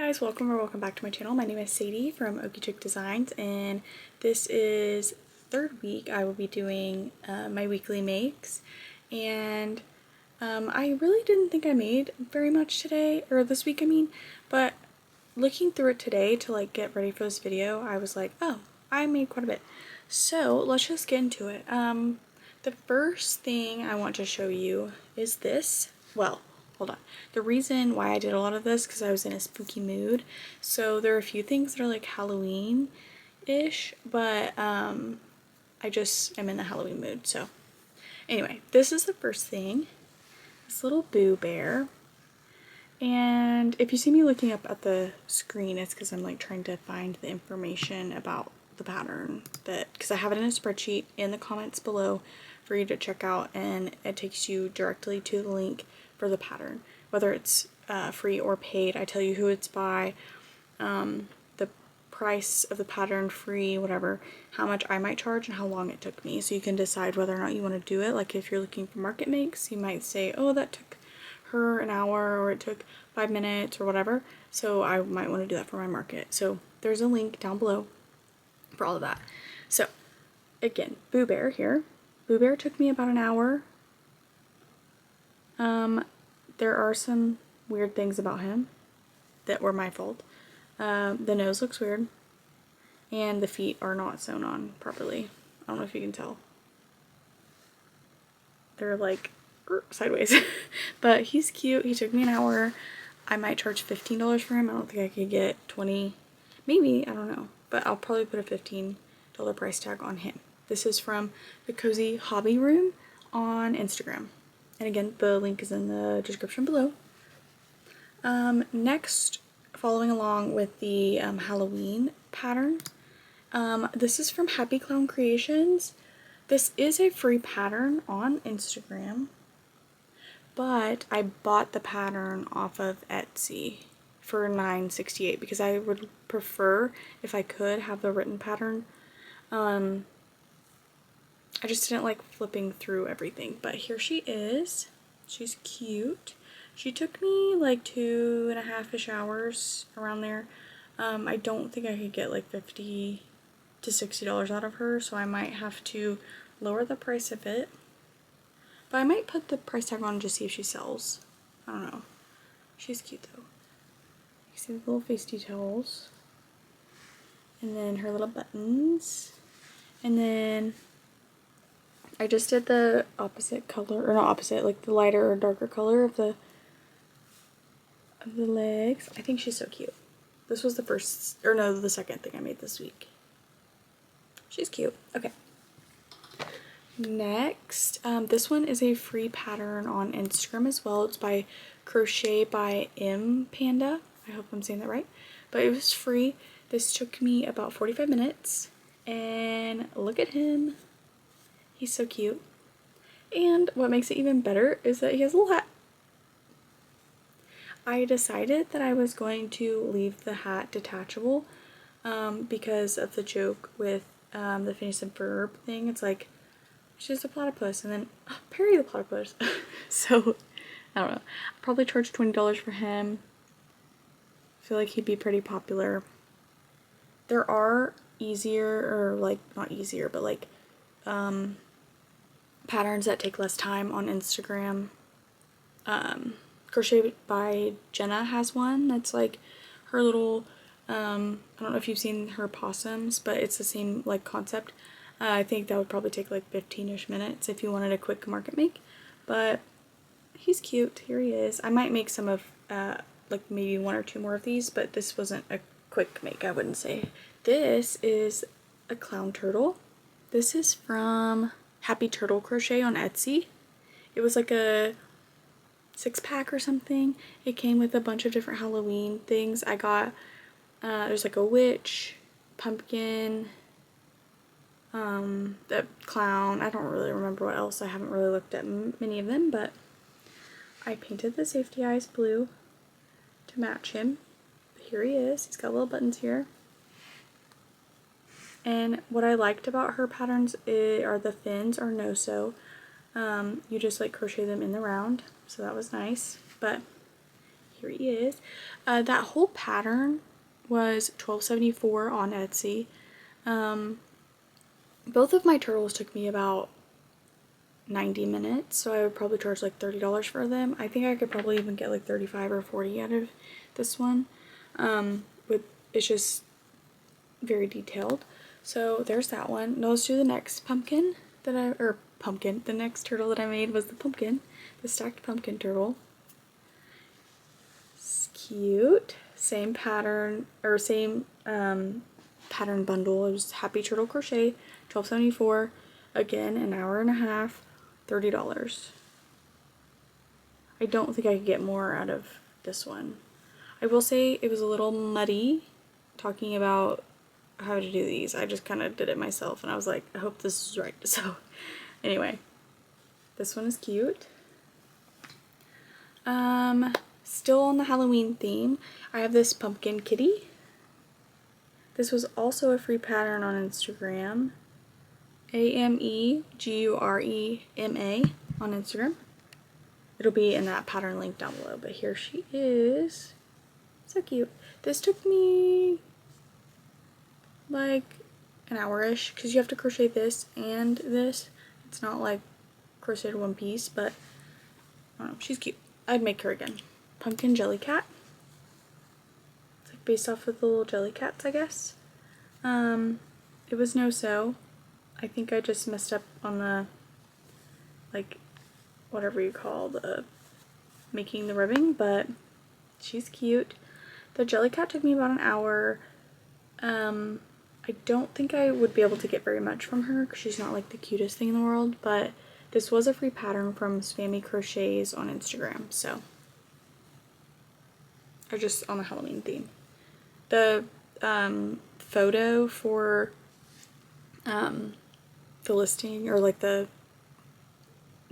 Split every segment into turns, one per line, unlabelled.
guys, welcome back to my channel. My name is Sadie from OkieChick Designs, and this is third week I will be doing my weekly makes. And I really didn't think I made very much today, or this week I mean, but looking through it today to like get ready for this video, I was like, oh, I made quite a bit. So let's just get into it. The first thing I want to show you is this. Well, hold on. The reason why I did a lot of this because I was in a spooky mood. So there are a few things that are like Halloween-ish, but I just am in the Halloween mood. So anyway, this is the first thing. This little Boo Bear. And if you see me looking up at the screen, it's because I'm like trying to find the information about the pattern, because I have it in a spreadsheet in the comments below for you to check out, and it takes you directly to the link for the pattern, whether it's free or paid. I tell you who it's by, the price of the pattern, free, whatever, how much I might charge, and how long it took me, so you can decide whether or not you want to do it. Like if you're looking for market makes, you might say, oh, that took her an hour, or it took 5 minutes, or whatever, so I might want to do that for my market. So there's a link down below for all of that. So again, Boo Bear here. Boo Bear took me about an hour. There are some weird things about him that were my fault. The nose looks weird, and the feet are not sewn on properly. I don't know if you can tell. They're like sideways. But he's cute. He took me an hour. I might charge $15 for him. I don't think I could get 20, maybe, I don't know, but I'll probably put a $15 price tag on him. This is from the Cozy Hobby Room on Instagram, and again, the link is in the description below. Next, following along with the Halloween pattern, this is from Happy Clown Creations. This is a free pattern on Instagram, but I bought the pattern off of Etsy for $9.68 because I would prefer, if I could, have the written pattern. I just didn't like flipping through everything, but here she is. She's cute. She took me like 2.5-ish hours, around there. I don't think I could get like $50 to $60 out of her, so I might have to lower the price of it. But I might put the price tag on just see if she sells. I don't know. She's cute though. You see the little face details. And then her little buttons. And then I just did the opposite color, or not opposite, like the lighter or darker color of the legs. I think she's so cute. This was the first, or no, the second thing I made this week. She's cute. Okay. Next, this one is a free pattern on Instagram as well. It's by Crochet by M Panda. I hope I'm saying that right. But it was free. This took me about 45 minutes. And look at him. He's so cute. And what makes it even better is that he has a little hat. I decided that I was going to leave the hat detachable because of the joke with the Phineas and Ferb thing. It's like, she's a platypus, and then Perry the platypus. So, I don't know. I'll probably charge $20 for him. I feel like he'd be pretty popular. There are easier, or like, not easier, but like, patterns that take less time on Instagram. Crochet by Jenna has one that's like her little, I don't know if you've seen her possums, but it's the same like concept. I think that would probably take like 15-ish minutes if you wanted a quick market make, but he's cute. Here he is. I might make some of like maybe 1 or 2 more of these, but this wasn't a quick make, I wouldn't say. This is a clown turtle. This is from Happy Turtle Crochet on Etsy. It was like a 6-pack or something. It came with a bunch of different Halloween things. I got, there's like a witch, pumpkin, the clown. I don't really remember what else. I haven't really looked at many of them, but I painted the safety eyes blue to match him. But here he is. He's got little buttons here. And what I liked about her patterns are the fins are no-sew. You just like crochet them in the round, so that was nice. But here he is. That whole pattern was $12.74 on Etsy. Both of my turtles took me about 90 minutes, so I would probably charge like $30 for them. I think I could probably even get like 35 or 40 out of this one. It's just very detailed. So there's that one. Now let's do the next pumpkin that the next turtle that I made was the pumpkin, the stacked pumpkin turtle. It's cute. Same pattern, or same pattern bundle. It was Happy Turtle Crochet, $12.74. Again, an hour and a half, $30. I don't think I could get more out of this one. I will say it was a little muddy talking about how to do these. I just kind of did it myself and I was like, I hope this is right. So anyway, this one is cute. Still on the Halloween theme, I have this pumpkin kitty. This was also a free pattern on Instagram. AMEGUREMA on Instagram. It'll be in that pattern link down below, but here she is. So cute. This took me like an hour-ish because you have to crochet this and this. It's not like crocheted one piece, but I don't know, she's cute. I'd make her again. Pumpkin Jelly Cat. It's like based off of the little jelly cats, I guess. It was no-sew. I think I just messed up on the, like, whatever you call the making the ribbing, but she's cute. The jelly cat took me about an hour. I don't think I would be able to get very much from her because she's not like the cutest thing in the world, but this was a free pattern from Spammy Crochets on Instagram, so. Or just on the Halloween theme. The photo for the listing, or like the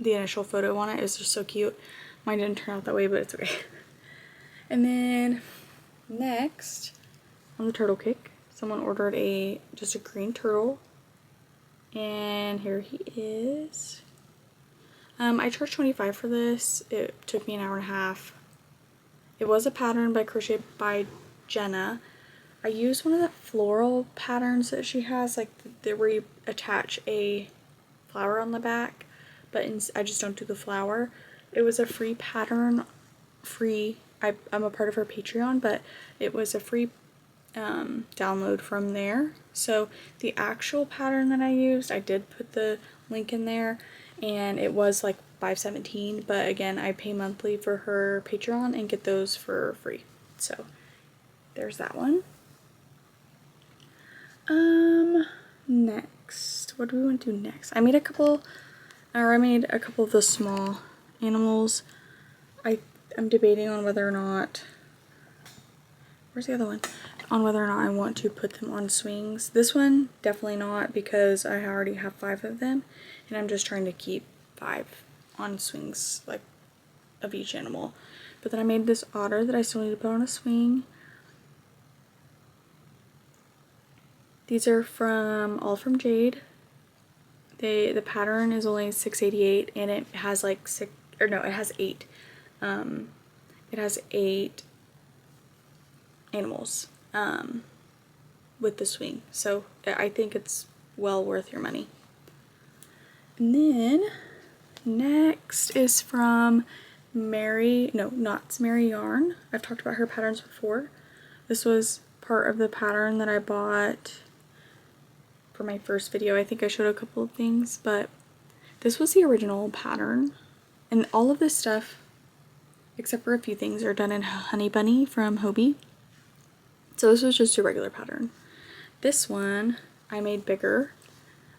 initial photo on it is just so cute. Mine didn't turn out that way, but it's okay. And then next on the turtle cake, someone ordered just a green turtle, and here he is. I charged $25 for this. It took me an hour and a half. It was a pattern by Crochet by Jenna. I used one of the floral patterns that she has, like where you attach a flower on the back, but I just don't do the flower. It was a free pattern, I'm a part of her Patreon, but it was a free download from there. So the actual pattern that I used, I did put the link in there, and it was like $5.17, but again, I pay monthly for her Patreon and get those for free. So there's that one. Next, what do we want to do next? I made a couple of the small animals. I'm debating on whether or not, where's the other one? On whether or not I want to put them on swings. This one, definitely not, because I already have 5 of them, and I'm just trying to keep 5 on swings, like, of each animal. But then I made this otter that I still need to put on a swing. These are all from Jade. The pattern is only $6.88, and it has like it has 8. It has 8 animals with the swing, so I think it's well worth your money. And then next is from Knots Mary Yarn. I've talked about her patterns before. This was part of the pattern that I bought for my first video. I think I showed a couple of things, but this was the original pattern, and all of this stuff, except for a few things, are done in Honey Bunny from Hobie. So this was just a regular pattern. This one I made bigger.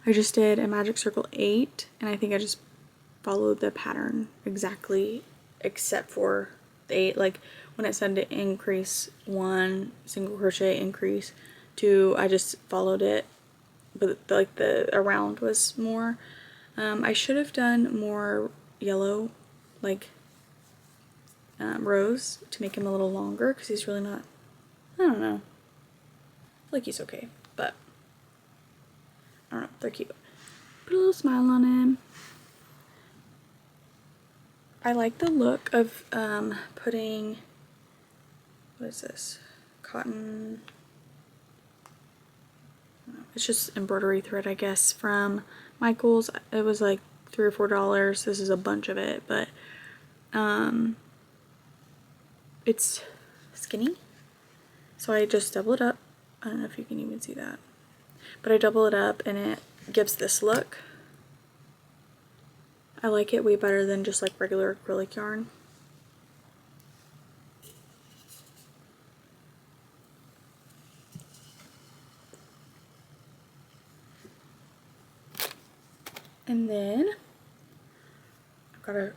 I just did a magic circle 8, and I think I just followed the pattern exactly, except for the 8. Like when it said to increase 1 single crochet, increase 2, I just followed it, but like the around was more. I should have done more yellow, like rows to make him a little longer, because he's really not, I don't know, I feel like he's okay, but I don't know, they're cute. Put a little smile on him. I like the look of putting what is this? Cotton. It's just embroidery thread, I guess, from Michael's. It was like $3 or $4. This is a bunch of it, but it's skinny. So I just double it up. I don't know if you can even see that. But I double it up and it gives this look. I like it way better than just like regular acrylic yarn. And then I've got a,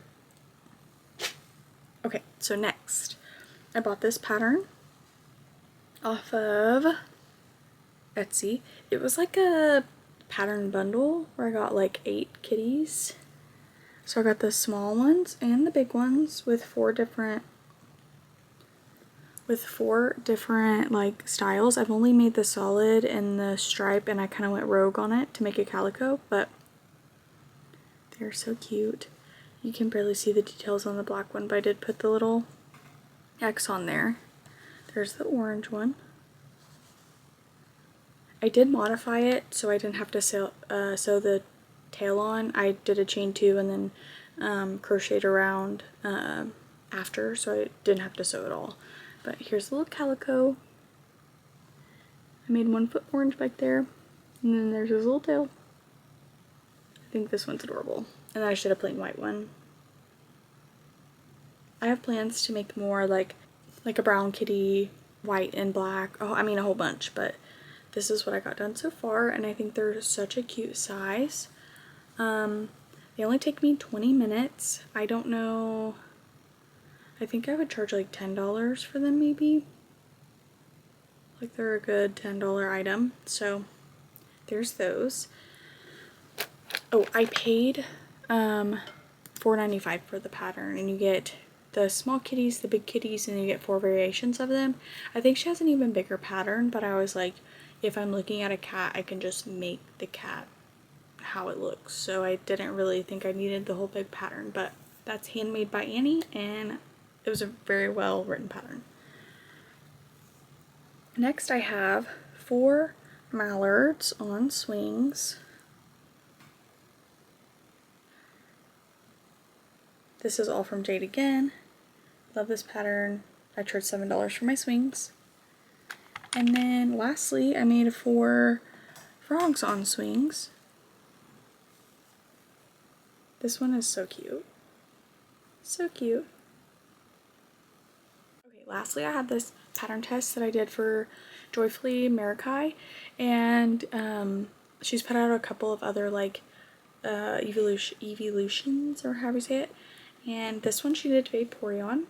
okay, so next I bought this pattern off of Etsy. It was like a pattern bundle where I got like 8 kitties. So I got the small ones and the big ones with four different like styles. I've only made the solid and the stripe, and I kind of went rogue on it to make a calico, but they're so cute. You can barely see the details on the black one, but I did put the little X on there. There's the orange one. I did modify it so I didn't have to sew the tail on. I did a chain 2 and then crocheted around after, so I didn't have to sew it all. But here's the little calico. I made 1 foot orange back there, and then there's his little tail. I think this one's adorable. And then I should have plain white one. I have plans to make more like a brown kitty, white and black. Oh, I mean a whole bunch, but this is what I got done so far, and I think they're such a cute size. They only take me 20 minutes. I don't know. I think I would charge like $10 for them maybe. Like they're a good $10 item. So there's those. Oh, I paid $4.95 for the pattern, and you get the small kitties, the big kitties, and you get 4 variations of them. I think she has an even bigger pattern, but I was like, if I'm looking at a cat, I can just make the cat how it looks. So I didn't really think I needed the whole big pattern, but that's Handmade by Annie, and it was a very well written pattern. Next I have 4 mallards on swings. This is all from Jade again. Love this pattern. I charged $7 for my swings. And then lastly, I made 4 frogs on swings. This one is so cute. So cute. Okay, lastly I have this pattern test that I did for Joyfully Marikai, and she's put out a couple of other like evolutions, or however you say it. And this one she did Vaporeon,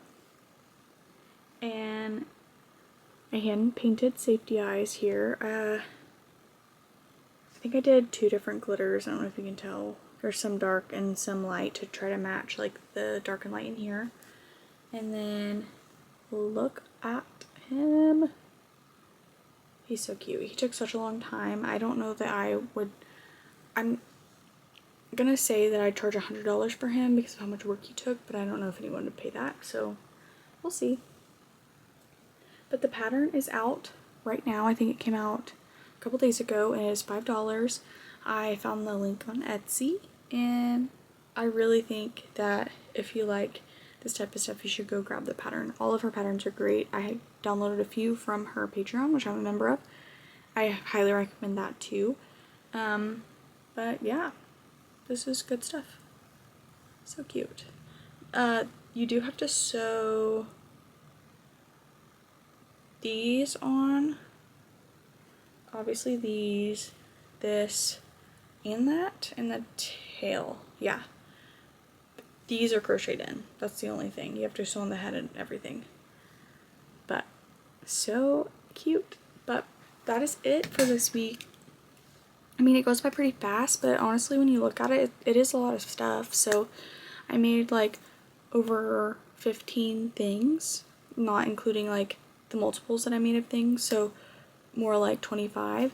and I hand painted safety eyes here. I think I did 2 different glitters. I don't know if you can tell. There's some dark and some light to try to match like the dark and light in here. And then look at him. He's so cute. He took such a long time. I don't know that I would, I'm gonna say that I'd charge $100 for him because of how much work he took, but I don't know if anyone would pay that, so we'll see. But the pattern is out right now. I think it came out a couple days ago, and it is $5. I found the link on Etsy, and I really think that if you like this type of stuff, you should go grab the pattern. All of her patterns are great. I downloaded a few from her Patreon, which I'm a member of. I highly recommend that too. But yeah, this is good stuff. So cute. You do have to sew these on. Obviously these, this, and that, and the tail. Yeah. These are crocheted in. That's the only thing. You have to sew on the head and everything. But so cute. But that is it for this week. I mean, it goes by pretty fast, but honestly, when you look at it, it is a lot of stuff. So I made like over 15 things, not including like the multiples that I made of things. So more like 25.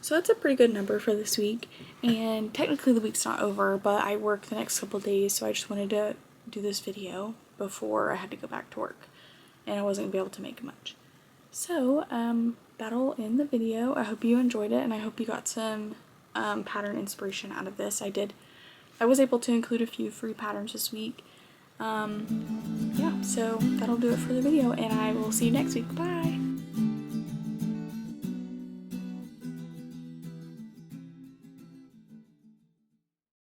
So that's a pretty good number for this week. And technically the week's not over, but I work the next couple days, so I just wanted to do this video before I had to go back to work, and I wasn't gonna be able to make much. So that'll end the video. I hope you enjoyed it, and I hope you got some pattern inspiration out of this. I was able to include a few free patterns this week. Yeah, so that'll do it for the video, and I will see you next week. Bye!